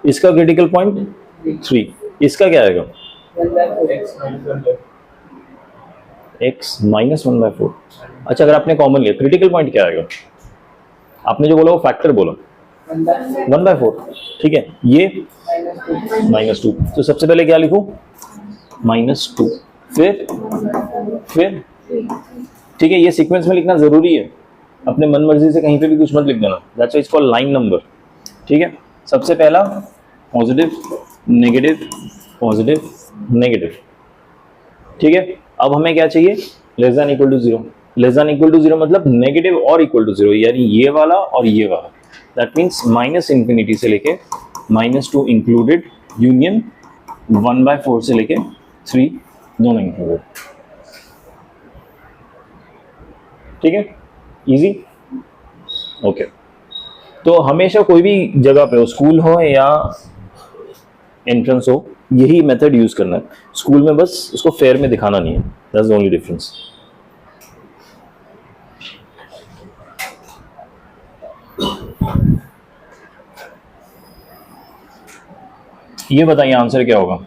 इसका क्रिटिकल पॉइंट 3, इसका क्या आएगा? x minus 1/4। अच्छा, अगर आपने कॉमन लिया, क्रिटिकल पॉइंट क्या आएगा? आपने जो बोला वो फैक्टर बोला, 1/4। ठीक है, ये -2। तो सबसे पहले क्या लिखूं? -2। फिर ठीक है, ये सीक्वेंस में लिखना जरूरी है, अपने मन मर्जी से कहीं पे भी कुछ मत लिख देना। That's why it's called line number. ठीक है, सबसे पहला पॉजिटिव नेगेटिव पॉजिटिव नेगेटिव। ठीक है, अब हमें क्या चाहिए? Less than equal to 0। Less than equal to 0 मतलब नेगेटिव और इक्वल टू 0, यानी ये वाला और ये वाला। दैट मीन्स माइनस इन्फिनिटी से लेके -2 इंक्लूडेड, यूनियन 1/4 से लेके 3 दोनों इंक्लूडेड। ठीक है, इजी। ओके, तो हमेशा कोई भी जगह पे हो, स्कूल हो या एंट्रेंस हो, यही मेथड यूज करना है। स्कूल में बस उसको फेयर में दिखाना नहीं है, दैट्स द ओनली डिफरेंस। ये बताइए आंसर क्या होगा?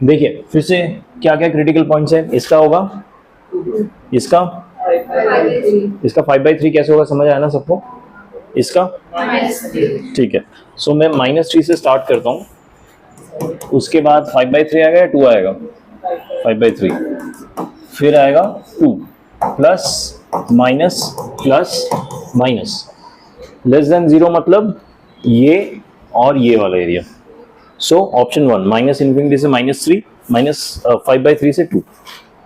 देखिए फिर से क्या क्या क्रिटिकल पॉइंट्स है, इसका होगा, इसका 5/3 कैसे होगा, समझ आया ना सबको, इसका ठीक है। सो मैं -3 से स्टार्ट करता हूँ, उसके बाद 5/3 आएगा या 2 आएगा, 5/3, फिर आएगा 2 plus minus plus minus, less than 0 मतलब ये और ये वाला एरिया। सो ऑप्शन 1 -∞ से -3 5/3 से 2,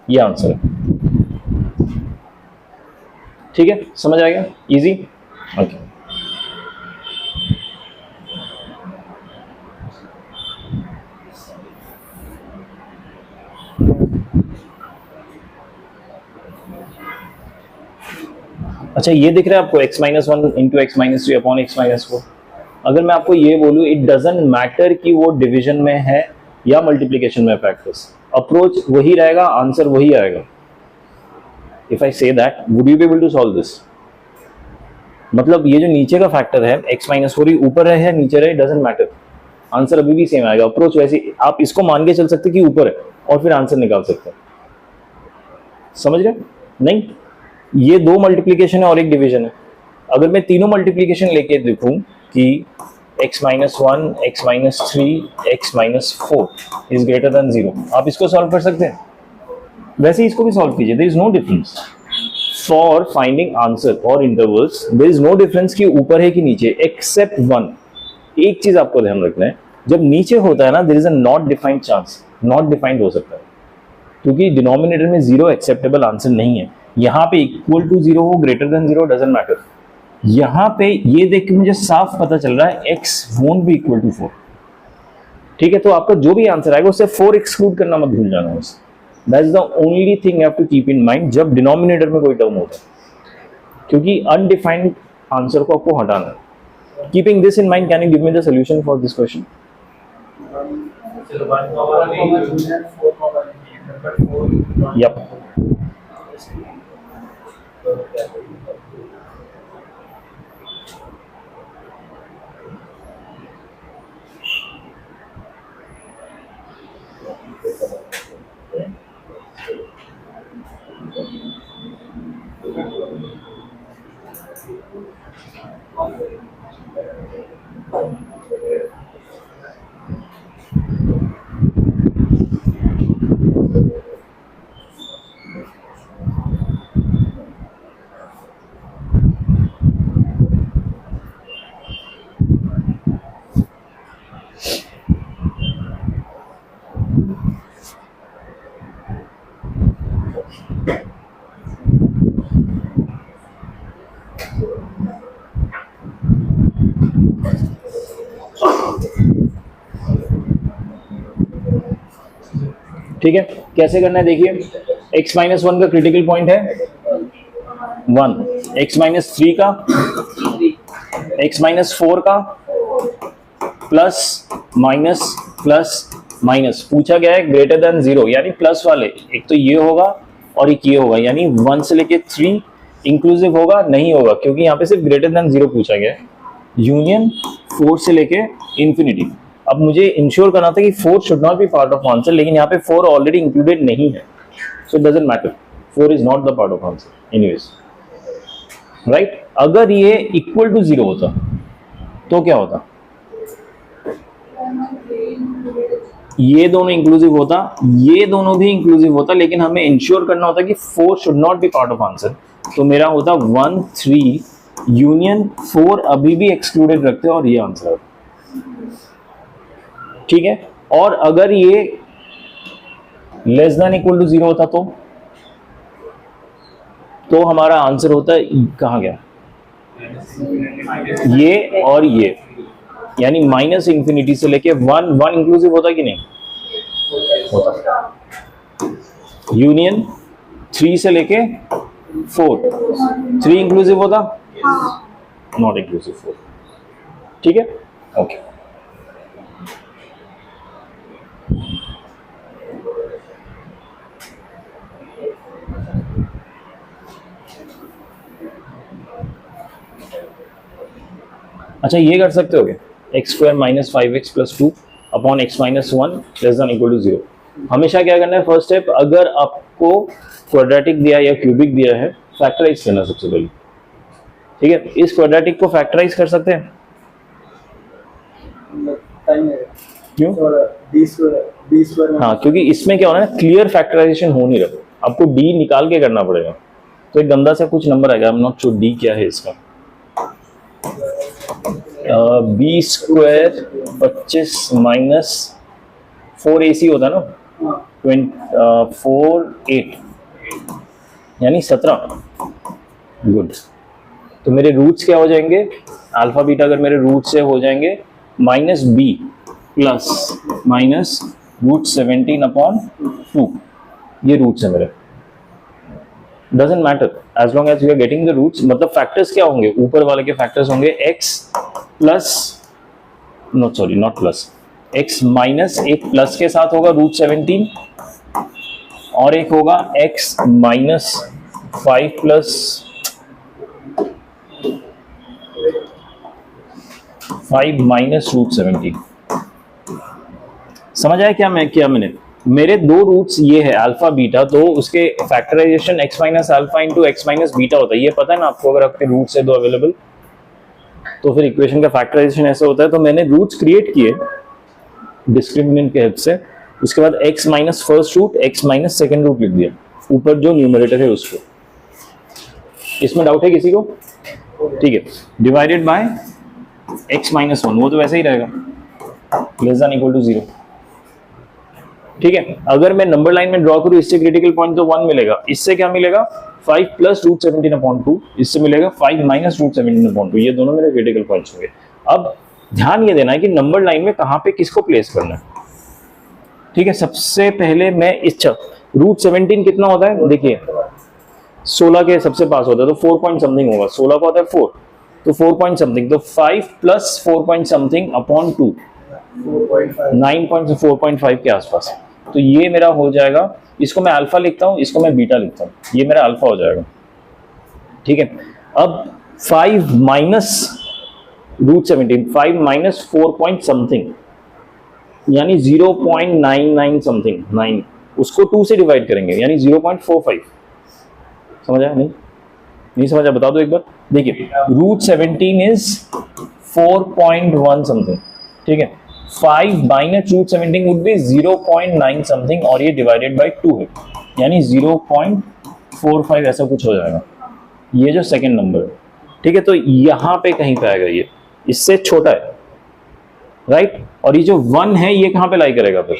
ये आंसर है। ठीक है, समझ आएगा, इजी, ओके। अच्छा ये दिख रहा है आपको x-1 into x-3 upon x-4। अगर मैं आपको ये बोलूँ इट डजंट मैटर कि वो डिवीजन में है या मल्टीप्लिकेशन में फैक्टर्स, अप्रोच वही रहेगा, आंसर वही आएगा। If I say that, would you be able to solve this? मतलब ये जो नीचे का फैक्टर है x-4 ऊपर रहे या नीचे रहे, डजंट मैटर, आंसर अभी भी सेम आएगा। अप्रोच वैसे आप इसको मान के चल सकते कि ऊपर है और फिर आंसर निकाल सकते हैं, समझ रहे? नहीं, ये 2 मल्टीप्लिकेशन है और 1 डिवीजन है। अगर मैं तीनों मल्टीप्लिकेशन लेके देखूं कि x-1, x-3, x-4 is greater than 0, आप इसको सॉल्व कर सकते हैं, वैसे ही इसको भी सॉल्व कीजिए। There is no difference for finding answer और intervals, there is no difference कि ऊपर है कि नीचे, एक्सेप्ट 1। एक चीज आपको ध्यान रखना है, जब नीचे होता है ना, there is a not defined chance, not defined हो सकता है, क्योंकि डिनोमिनेटर में 0 एक्सेप्टेबल आंसर नहीं है। यहाँ पे इक्वल टू 0 हो, ग्रेटर देन 0, डजंट मैटर। यहाँ पे ये देख के मुझे साफ पता चल रहा है x won't be equal to 4। ठीक है, तो आपका जो भी आंसर आएगा उससे 4 एक्सक्लूड करना मत भूल जाना बस। That is the only thing you have to keep in mind जब डिनोमिनेटर में कोई टर्म होता है, क्योंकि अनडिफाइंड आंसर को आपको हटाना है। Keeping this in mind, can you give me the solution for this question? Yup, ठीक है, कैसे करना है देखिए। x-1 का क्रिटिकल पॉइंट है 1, x-3 का, x-4 का, प्लस माइनस प्लस माइनस, पूछा गया है ग्रेटर देन 0, यानी प्लस वाले, एक तो ये होगा और एक ये होगा, यानी 1 से लेके 3 इंक्लूसिव होगा नहीं होगा, क्योंकि यहाँ पे सिर्फ ग्रेटर देन 0 पूछा गया है। यूनियन 4 से लेके इंफिनिटी। अब मुझे इंश्योर करना था कि 4 should not be part of answer, लेकिन यहाँ पे 4 ऑलरेडी इंक्लूडेड नहीं है, so it doesn't matter, 4 is not the part of answer anyways, right. अगर ये इक्वल टू 0 होता तो क्या होता, ये दोनों इंक्लूसिव होता, ये दोनों भी इंक्लूसिव होता, लेकिन हमें इंश्योर करना होता कि 4 should not be part of answer, तो मेरा होता 1 3 यूनियन 4 अभी भी एक्सक्लूडेड रखते और ये आंसर। ठीक है, और अगर ये लेस देन इक्वल टू 0 होता तो हमारा आंसर होता है, कहाँ गया ये और ये, यानी माइनस इंफिनिटी से लेके 1 इंक्लूसिव होता कि नहीं होता, यूनियन 3 से लेके 4, 3 इंक्लूसिव होता, नॉट इंक्लूसिव 4। ठीक है, ओके। अच्छा ये कर सकते हो क्या, x² - 5x + 2 upon x - 1 less than equal to 0, हमेशा क्या करना है, फर्स्ट स्टेप, अगर आपको क्वाड्रेटिक दिया या क्यूबिक दिया है, फैक्टराइज करना सबसे पहले। ठीक है, इस क्वाड्रेटिक को फैक्टराइज कर सकते हैं? क्यों? हाँ, क्योंकि इसमें क्या होना है, क्लियर फैक्टराइजेशन हो नहीं रहा, आपको डी निकाल के करना पड़ेगा। तो एक गंदा सा कुछ नंबर आएगा, आई एम नॉट श्योर डी क्या है इसका। बी स्क्वायर 25 माइनस 4ac होता है ना, 4 8 यानी 17। गुड। तो मेरे रूट्स क्या हो जाएंगे, अल्फा बीटा अगर मेरे रूट से हो जाएंगे minus B plus minus root 17/2, ये रूट्स है मेरे। Doesn't matter as long as you are getting the roots. मतलब फैक्टर्स क्या होंगे, ऊपर वाले के फैक्टर्स होंगे x plus, no sorry not plus, x minus, एक प्लस के साथ होगा रूट 17 और एक होगा x minus 5 plus 5 minus root 17। समझ आया क्या मैंने? मेरे दो रूट्स ये है अल्फा बीटा, तो उसके factorization x minus alpha into x minus beta होता है, ये पता है ना आपको। अगर आपके रूट्स है दो अवेलेबल तो फिर इक्वेशन का फैक्टराइजेशन ऐसे होता है। तो मैंने रूट्स क्रिएट किए डिस्क्रिमिनेंट के हेल्प से, उसके बाद x minus first root, x minus second root लिख दिया, ऊपर जो न्यूमरेटर है उसको। इसमें डाउट है किसी को? ठीक है, डिवाइडेड बाय x माइनस 1, वो तो वैसे ही रहेगा, लेस देन इक्वल टू 0। ठीक है, अगर मैं नंबर लाइन में ड्रॉ करूं, इससे क्रिटिकल पॉइंट तो 1 मिलेगा, इससे क्या मिलेगा 5 प्लस रूट 17/2, इससे मिलेगा 5 माइनस रूट 17/2, ये दोनों मेरे क्रिटिकल पॉइंट्स होंगे। अब ध्यान ये देना है कि नंबर लाइन में कहां पे किसको प्लेस करना है। ठीक है, सबसे पहले मैं इस रूट 17 कितना होता है, देखिए 16 के सबसे पास होता है, तो 4 पॉइंट समथिंग होगा, 16 का होता है 4, तो 4 पॉइंट समथिंग, तो 5 प्लस 4 पॉइंट समथिंग अपॉन 2, 9.4.5 के आसपास। तो ये मेरा हो जाएगा, इसको मैं अल्फा लिखता हूं, इसको मैं बीटा लिखता हूं, ये मेरा अल्फा हो जाएगा। ठीक है, अब 5 minus root 17, 5 minus 4 point something यानी 0.99 समथिंग, 9, उसको 2 से डिवाइड करेंगे यानी 0.45। समझ आया? नहीं समझा? बता दो एक बार। देखिए रूट 17 इज 4.1 समथिंग। ठीक है, 5 minus root 17 would be 0.9 something, और ये डिवाइडेड बाय 2 है यानी 0.45 ऐसा कुछ हो जाएगा, ये जो सेकंड नंबर है। ठीक है, तो यहां पे कहीं पे आएगा, ये इससे छोटा है, राइट। और ये जो 1 है ये कहां पे लाई करेगा फिर,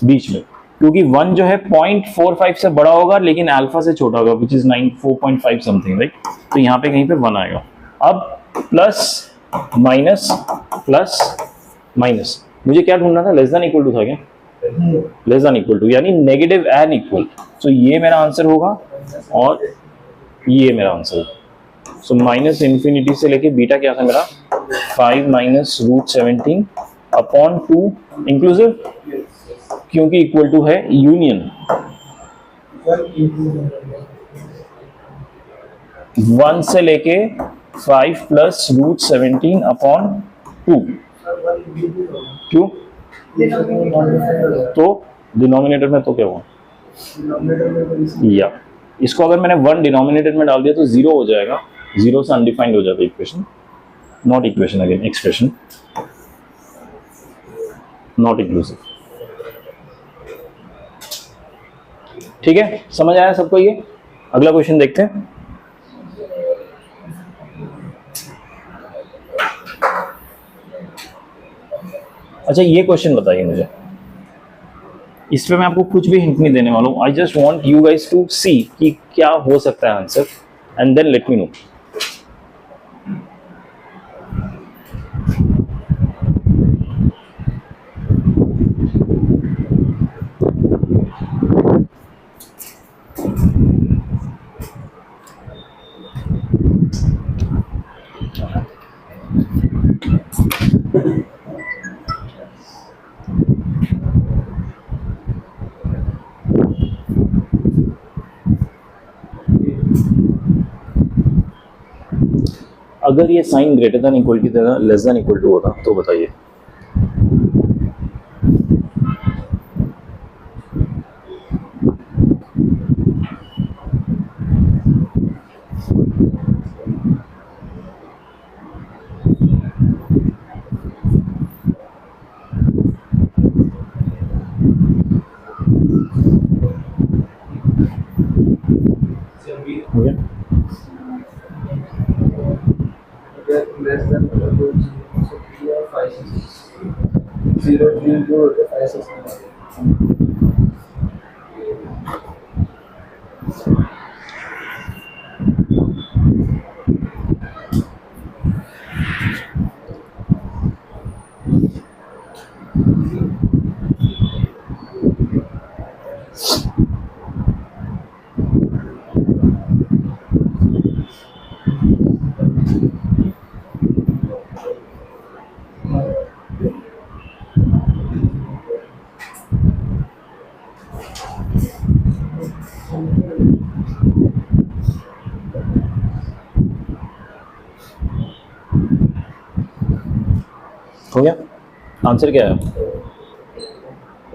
बीच में, क्योंकि 1 जो है 0.45 से बड़ा होगा लेकिन अल्फा से छोटा होगा, विच इज 4.5 समथिंग, राइट। तो यहाँ पे कहीं पे 1 आएगा। अब प्लस माइनस प्लस माइनस, मुझे क्या ढूंढना था, लेस देन इक्वल टू था क्या, लेस देन इक्वल टू यानी नेगेटिव एंड इक्वल। तो ये मेरा आंसर होगा और ये मेरा आंसर है। सो माइनस इन्फिनिटी से लेके बीटा क्या था मेरा, 5 माइनस रूट 17 अपॉन 2 इंक्लूसिव, क्योंकि इक्वल टू है यूनियन 1 से लेके 5 प्लस रूट 17 अपॉन 2। क्यों? तो डिनोमिनेटर में तो क्या हुआ, या इसको अगर मैंने 1 डिनोमिनेटर में डाल दिया तो 0 हो जाएगा, 0 से अनडिफाइंड हो जाता है equation, not equation again, expression, not inclusive. ठीक है, समझ आया सबको? ये अगला क्वेश्चन देखते हैं। अच्छा, ये क्वेश्चन बताइए मुझे, इस पे मैं आपको कुछ भी हिंट नहीं देने वाला हूं। I just want you guys to see कि क्या हो सकता है answer, and then let me know. अगर ये साइन ग्रेटर देन इक्वल की तरह लेस देन इक्वल टू होता तो बताइए। less than 3 or 5 6 0 3 include 5 6 हो गया? आंसर क्या है?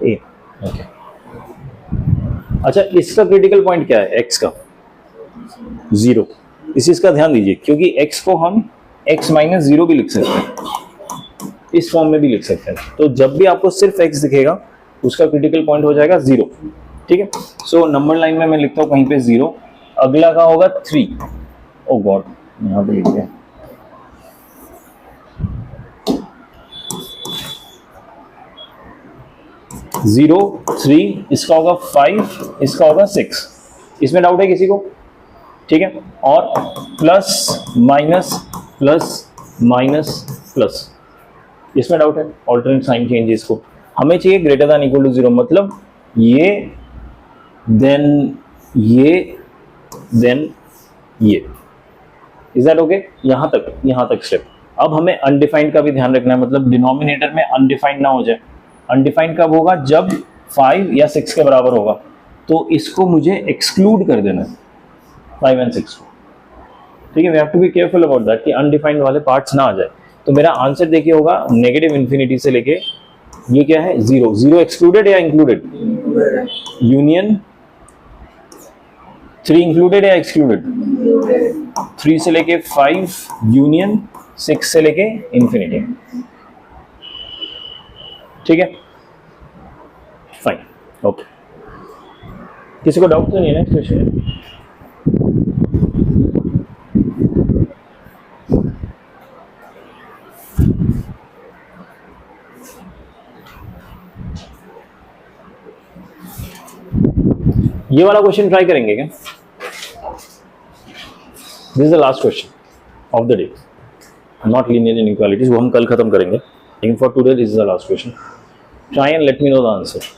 ए। ओके। अच्छा, इसका क्रिटिकल पॉइंट क्या है? एक्स का 0। इस चीज का ध्यान दीजिए, क्योंकि एक्स को हम x माइनस 0 भी लिख सकते हैं, इस फॉर्म में भी लिख सकते हैं। तो जब भी आपको सिर्फ x दिखेगा उसका क्रिटिकल पॉइंट हो जाएगा 0। ठीक है, सो नंबर लाइन में मैं लिखता हूँ कहीं पे 0, अगला का होगा 3। ओ गॉड, यहाँ पे लिख दिया। जीरो 3, इसका होगा 5, इसका होगा 6। इसमें डाउट है किसी को? ठीक है, और plus minus plus minus plus, इसमें डाउट है? ऑल्टरनेट साइन चेंज इसको, हमें चाहिए ग्रेटर दैन इक्वल टू 0, मतलब ये देन ये देन ये। Is that okay? यहां तक स्टेप। अब हमें अनडिफाइंड का भी ध्यान रखना है, मतलब डिनोमिनेटर में अनडिफाइंड ना हो जाए। अनडिफाइंड कब होगा? जब 5 या 6 के बराबर होगा, तो इसको मुझे एक्सक्लूड कर देना है 5 and 6 को। ठीक है, we have to be careful about that कि अनडिफाइंड वाले पार्ट्स ना आ जाए। तो मेरा आंसर देखिए होगा नेगेटिव इन्फिनिटी से लेके ये क्या है? 0। 0 एक्सक्लूडेड या इंक्लूडेड? यूनियन 3 इंक्लूडेड या एक्सक्लूडेड? 3 से लेके 5 यूनियन 6 से लेके इंफिनिटी। ठीक है, फाइन, ओके। किसी को डाउट तो नहीं है ना क्वेश्चन? ये वाला क्वेश्चन ट्राई करेंगे क्या? This is the last question of the day, not linear inequalities, वो हम कल खत्म करेंगे, लेकिन for today this is the last question. Try and let me know the answer.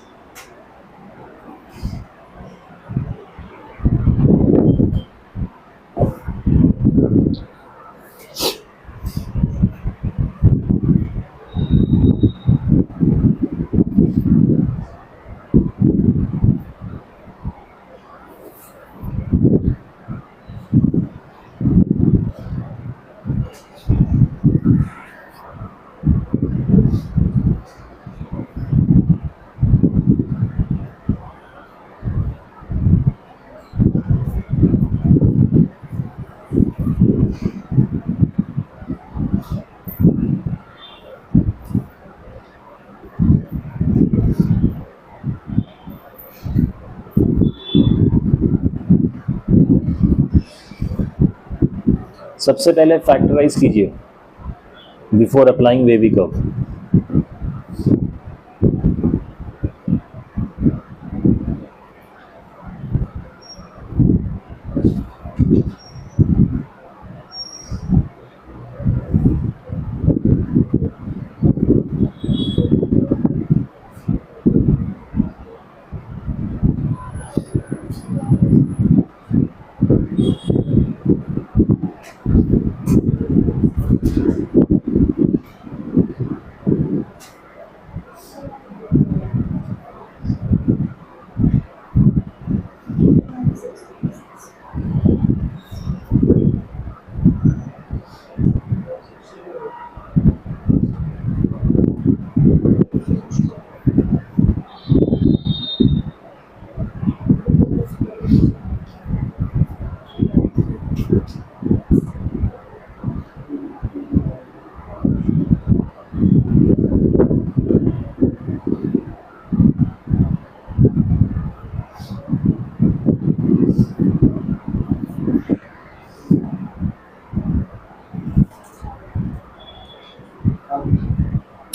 सबसे पहले फैक्टराइज कीजिए before applying wavy curve.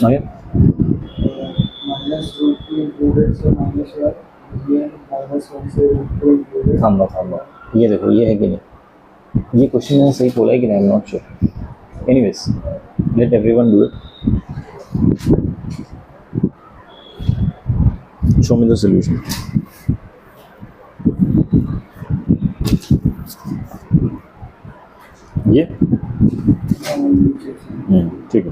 Okay minus root two included से माइनस वन, ये माइनस वन से रूट टू इंक्लूडेड। थांबा, ये देखो ये है कि नहीं, ये क्वेश्चन मैंने सही बोला है कि नहीं, आई am not sure. Anyways late everyone do it, show me the solution. ये ठीक है।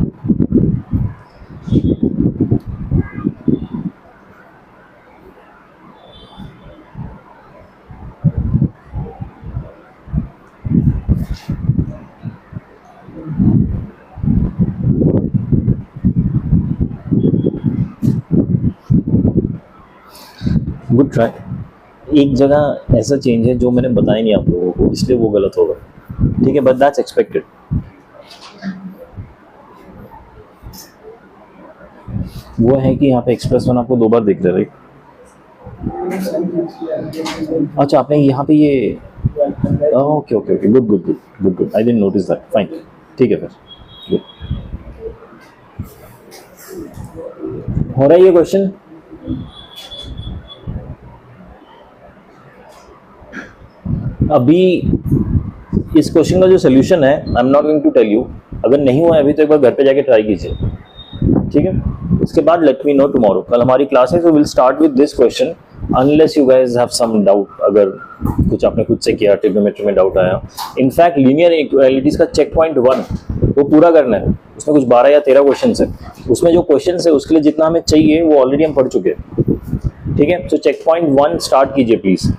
Good try. एक जगह ऐसा चेंज है जो मैंने बताया नहीं आप लोगों को, इसलिए वो गलत होगा, ठीक है, बट दैट्स एक्सपेक्टेड। वो है कि यहाँ पे एक्सप्रेस 1 आपको 2 बार दिख रहा है, राइट? अच्छा, आपने यहाँ पे ये okay okay okay, good good good good good, I didn't notice that, fine, ठीक है फिर, गुड। हो रहा है ये क्वेश्चन? अभी इस क्वेश्चन का जो सोल्यूशन है, I am not going to tell you, अगर नहीं हुआ है अभी तो एक बार घर पे जाके ट्राई कीजिए, ठीक है? उसके बाद लेट मी नो टुमारो, कल हमारी क्लास है, so will start with this question unless you guys have some doubt, अगर कुछ आपने खुद से किया, ट्रिग्नोमेट्री में डाउट आया। इनफैक्ट लीनियर इक्वालिटीज का चेक पॉइंट 1 वो पूरा करना है, उसमें कुछ 12 या 13 क्वेश्चन है, उसमें जो क्वेश्चन है उसके लिए जितना हमें चाहिए वो ऑलरेडी हम पढ़ चुके हैं, ठीक है? तो चेक पॉइंट 1 स्टार्ट कीजिए प्लीज,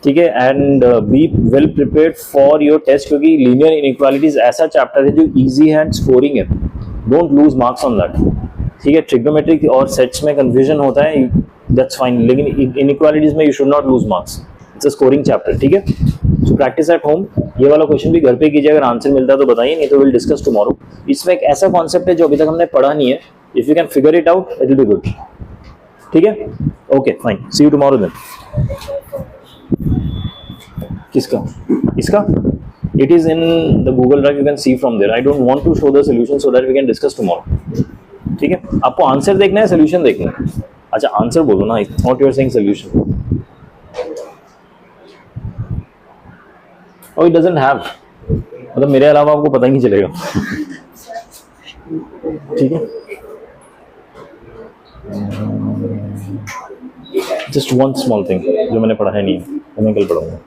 ठीक है? And be well prepared for your test, क्योंकि लीनियर इनइक्वालिटीज ऐसा चैप्टर है जो इजी है एंड स्कोरिंग है, don't lose marks on that, ठीक है? ट्रिग्नोमेट्रिक और सेट्स में कंफ्यूजन होता है, दैट्स फाइन, लेकिन इनइक्वालिटीज में you should not lose marks, it's a scoring chapter, ठीक है? सो प्रैक्टिस एट होम, ये वाला क्वेश्चन भी घर पे कीजिए, अगर आंसर मिलता है तो बताइए, नहीं तो विल डिस्कस टुमारो। इसमें एक ऐसा कॉन्सेप्ट है जो अभी तक हमने पढ़ा नहीं है, if you can figure it out it will be good, ठीक है? Okay fine, see you tomorrow then. किसका? इसका? It is in the Google Drive, you can see from there. I don't want to show the solution so that we can discuss tomorrow. ठीक है? आपको answer देखना है, solution देखना है? अच्छा आंसर बोलो ना, not you are saying solution. Oh, it doesn't have, मतलब मेरे अलावा आपको पता ही नहीं चलेगा, ठीक है? जस्ट वन स्मॉल थिंग जो मैंने पढ़ा है नहीं, मैं कल पढ़ाऊंगा।